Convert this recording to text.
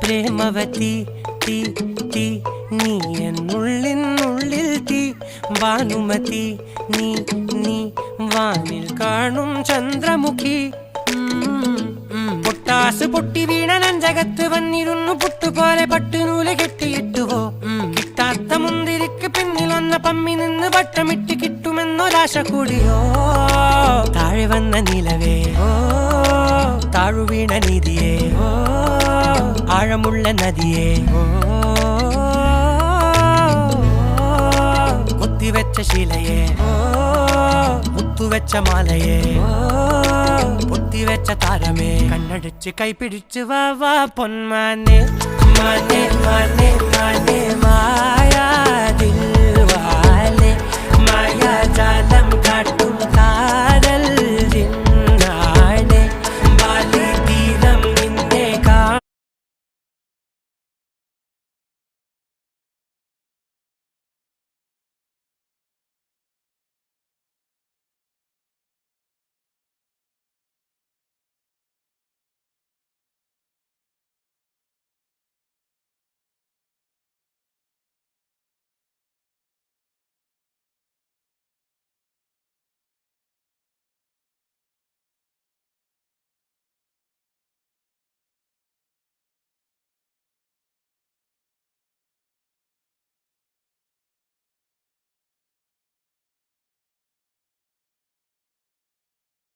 പ്രേമവതി തീ തീ നീ എന്നുള്ളിൽ തീ ഭാനുമതി നീ നീ വാനിൽ കാണും ചന്ദ്രമുഖി പൊട്ടാസ് പൊട്ടി വീണ നഞ്ചകത്ത് വന്നിരുന്നു പുട്ടുപോലെ പട്ടുനൂല് കെട്ടിയിട്ടുവോ കിട്ടാത്ത മുന്തിരിക്ക് പിന്നിലൊന്ന പമ്മി നിന്ന് വട്ടമിട്ട് കിട്ടുമെന്നൊരാശ കൂടിയോ താഴെ വന്ന നിലവേ ഓ താഴു വീണ നിധിയേ ഓ ആഴമുള്ള നദിയേ ഓ കൊത്തിവെച്ച ശിലയേ ഓ മുത്തുവെച്ച മാലയേ പൊത്തിവെച്ച താരമേ കണ്ണടിച്ച് കൈപിടിച്ച് വാ വാ പൊന്മാനെ മാനെ മാനെ മാനെ മായാ ദിൽവാലെ മായാ ജാല